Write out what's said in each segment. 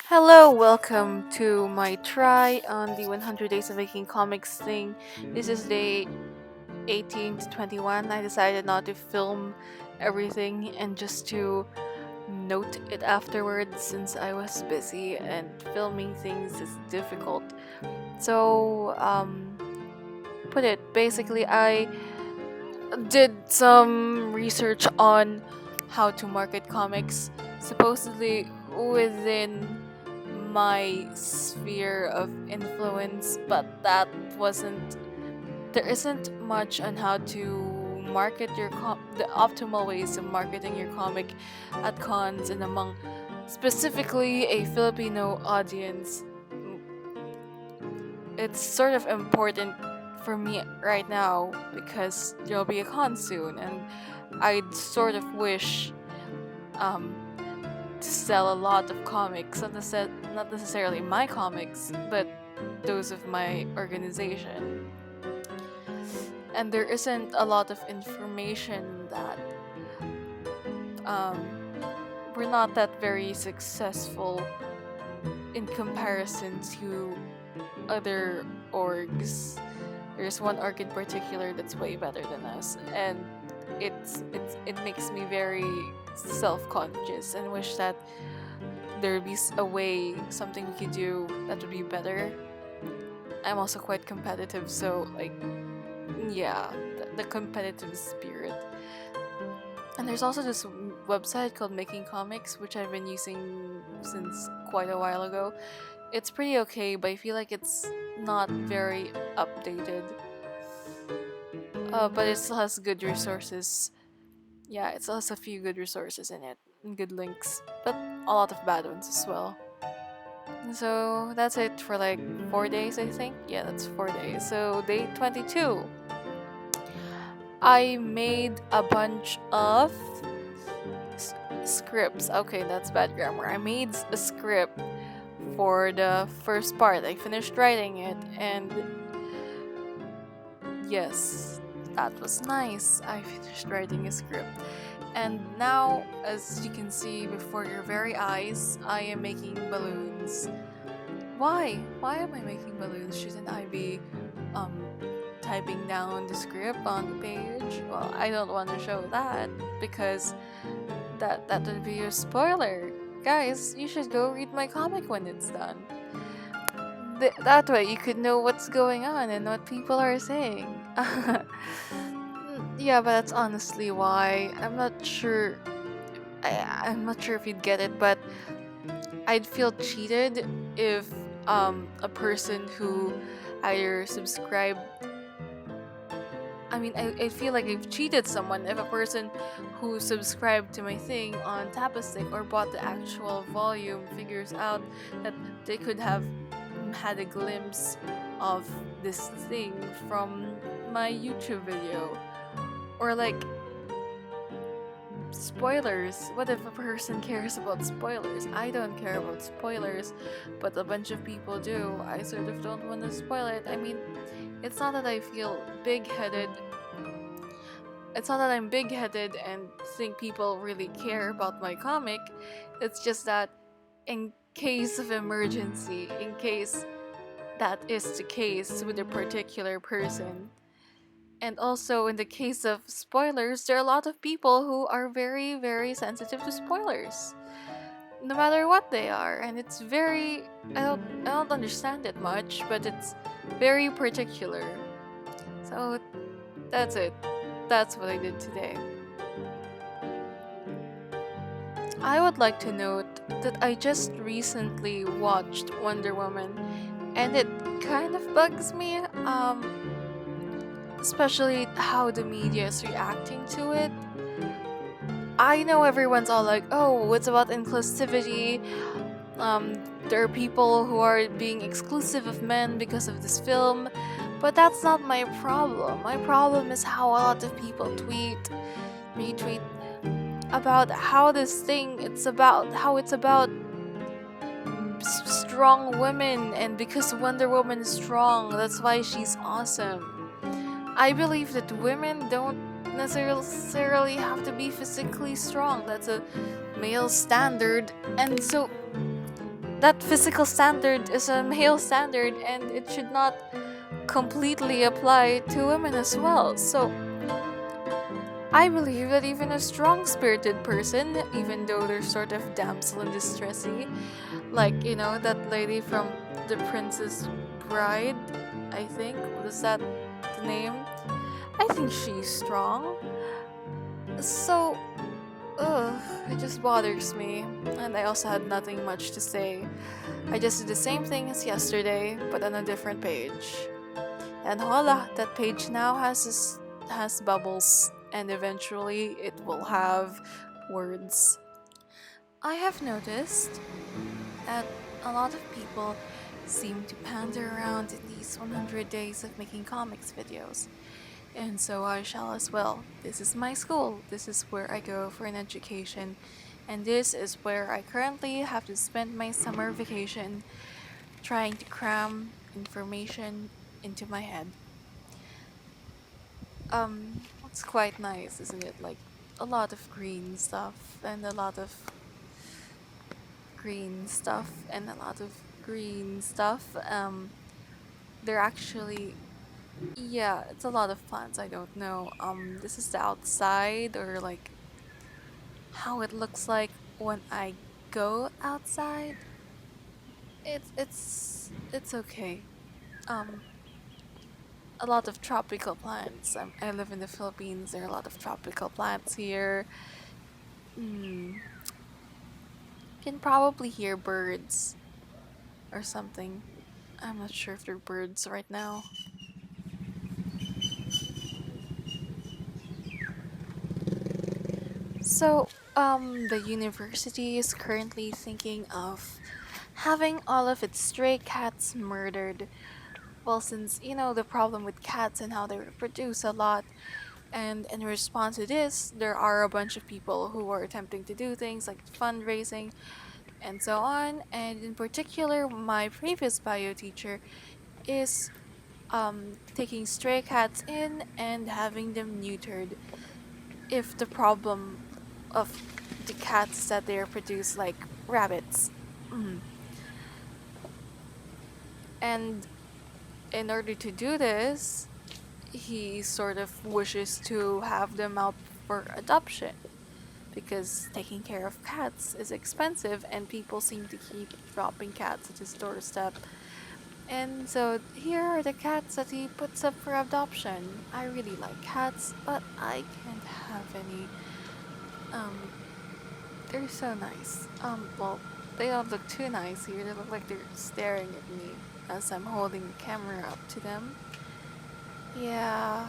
Hello, welcome to my try on the 100 Days of Making Comics thing. This is day 18 to 21. I decided not to film everything and just to note it afterwards since I was busy and filming things is difficult. So, put it basically, I did some research on how to market comics, supposedly within my sphere of influence, but that wasn't. There isn't much on how to market the optimal ways of marketing your comic at cons and among specifically a Filipino audience. It's sort of important for me right now because there'll be a con soon, and I'd sort of wish um, to sell a lot of comics, not necessarily my comics, but those of my organization. And there isn't a lot of information that um, we're not that very successful in comparison to other orgs. There's one org in particular that's way better than us, and it makes me very self-conscious and wish that there'd be a way, something we could do that would be better. I'm also quite competitive, so like, yeah, the competitive spirit. And there's also this website called Making Comics, which I've been using since quite a while ago. It's pretty okay, but I feel like it's not very updated. But it still has good resources. Yeah, it still has a few good resources in it, and good links, but a lot of bad ones as well. So that's it for like 4 days, I think. Yeah, that's 4 days. So day 22, I made a bunch of scripts. Okay, that's bad grammar. I made a script for the first part. I finished writing it, and yes, that was nice. I finished writing a script. And now, as you can see before your very eyes, I am making balloons. Why? Why am I making balloons? Shouldn't I be um typing down the script on the page? Well, I don't want to show that because that would be a spoiler. Guys, you should go read my comic when it's done. That way you could know what's going on and what people are saying. Yeah, but that's honestly why. I'm not sure if you'd get it, but I'd feel cheated if a person who either subscribed. I mean, I feel like I've cheated someone if a person who subscribed to my thing on Tapastic or bought the actual volume figures out that they could have had a glimpse of this thing from my YouTube video. Or like spoilers. What if a person cares about spoilers? I don't care about spoilers, but a bunch of people do. I sort of don't want to spoil it. I mean, it's not that I feel big headed. It's not that I'm big headed and think people really care about my comic. It's just that in case of emergency, in case that is the case with a particular person, and also, in the case of spoilers, there are a lot of people who are very, very sensitive to spoilers, no matter what they are. And it's very, I don't understand it much, but it's very particular. So that's it. That's what I did today. I would like to note that I just recently watched Wonder Woman, and it kind of bugs me. Especially how the media is reacting to it. I know everyone's all like, oh, it's about inclusivity. There are people who are being exclusive of men because of this film, but that's not my problem. My problem is how a lot of people retweet about how this thing, how it's about strong women, and because Wonder Woman is strong, that's why she's awesome. I believe that women don't necessarily have to be physically strong. That's a male standard. And so that physical standard is a male standard and it should not completely apply to women as well. So I believe that even a strong spirited person, even though they're sort of damsel in distressy, like, that lady from The Princess Bride, I think, was that the name? I think she's strong. So, ugh, it just bothers me. And I also had nothing much to say. I just did the same thing as yesterday, but on a different page. And voila, that page now has bubbles, and eventually it will have words. I have noticed that a lot of people seem to pander around in these 100 days of making comics videos. And so I shall as well. This is my school. This is where I go for an education. And this is where I currently have to spend my summer vacation trying to cram information into my head. It's quite nice, isn't it? Like a lot of green stuff and a lot of green stuff and a lot of green stuff. They're actually, yeah, it's a lot of plants. I don't know. This is the outside or like how it looks like when I go outside. It's okay. Um, a lot of tropical plants. I live in the Philippines. There are a lot of tropical plants here. Hmm. Can probably hear birds or something. I'm not sure if they're birds right now. So, the university is currently thinking of having all of its stray cats murdered. Well, since the problem with cats and how they reproduce a lot, and in response to this, there are a bunch of people who are attempting to do things like fundraising and so on. And in particular, my previous bio teacher is taking stray cats in and having them neutered if the problem of the cats that they produce like rabbits. Mm. And in order to do this, he sort of wishes to have them out for adoption because taking care of cats is expensive and people seem to keep dropping cats at his doorstep. And so here are the cats that he puts up for adoption. I really like cats, but I can't have any. Um, they're so nice. Well, they don't look too nice here. They look like they're staring at me as I'm holding the camera up to them. Yeah,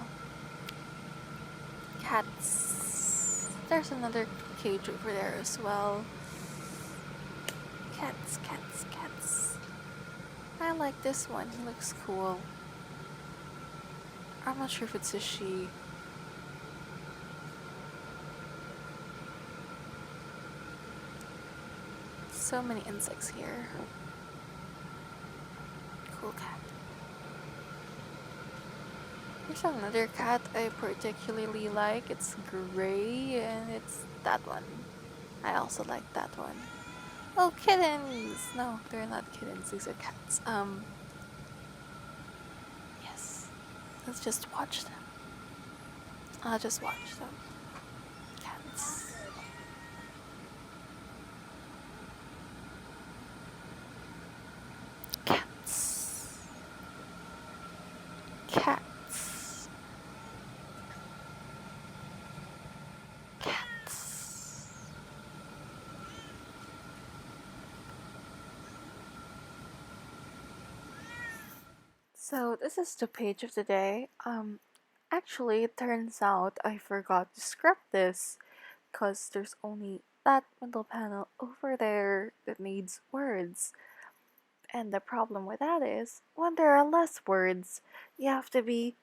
cats. There's another cage over there as well. Cats, cats, cats. I like this one. He looks cool. I'm not sure if it's a she. So many insects here. Cool cat. There's another cat I particularly like. It's gray and it's that one. I also like that one. Oh, kittens! No, they're not kittens. These are cats. Yes. Let's just watch them. I'll just watch them. Cats. Cats. Cats. Cats. So this is the page of the day. Actually, it turns out I forgot to script this because there's only that middle panel over there that needs words. And the problem with that is, when there are less words, you have to be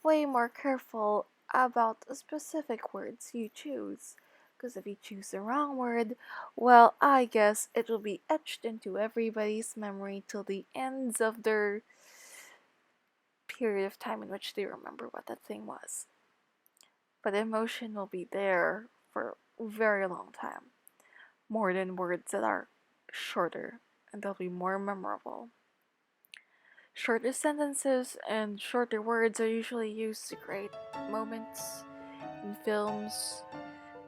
way more careful about the specific words you choose. Because if you choose the wrong word, well, I guess it will be etched into everybody's memory till the ends of their period of time in which they remember what that thing was. But emotion will be there for a very long time, more than words that are shorter and they'll be more memorable. Shorter sentences and shorter words are usually used to create moments in films,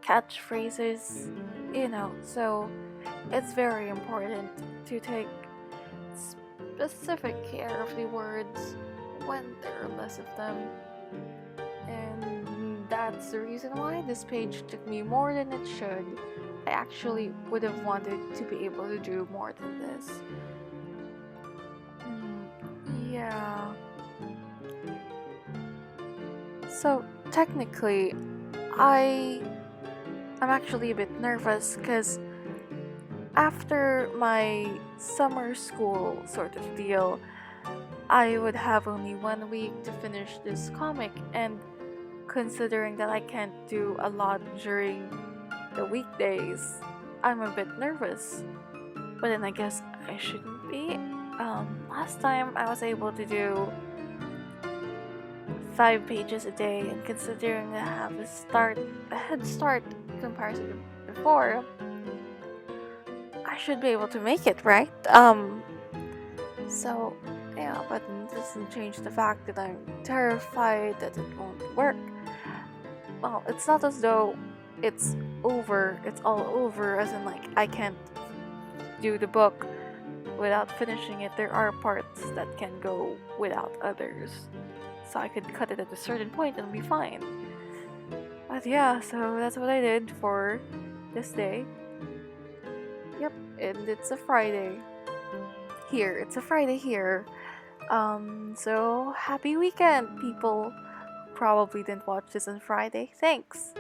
catchphrases, so it's very important to take specific care of the words when there are less of them. And that's the reason why this page took me more than it should. I actually would have wanted to be able to do more than this. Yeah. So technically, I'm actually a bit nervous because after my summer school sort of deal, I would have only 1 week to finish this comic, and considering that I can't do a lot during the weekdays, I'm a bit nervous. But then I guess I shouldn't be. Last time I was able to do 5 pages a day, and considering I have a head start compared to before, I should be able to make it, right? So yeah, but it doesn't change the fact that I'm terrified that it won't work. Well, it's not as though it's it's all over, as in, like, I can't do the book without finishing it. There are parts that can go without others, so I could cut it at a certain point and be fine. But yeah, so that's what I did for this day. Yep, and it's a Friday here. It's a Friday here. So happy weekend, people who probably didn't watch this on Friday. Thanks.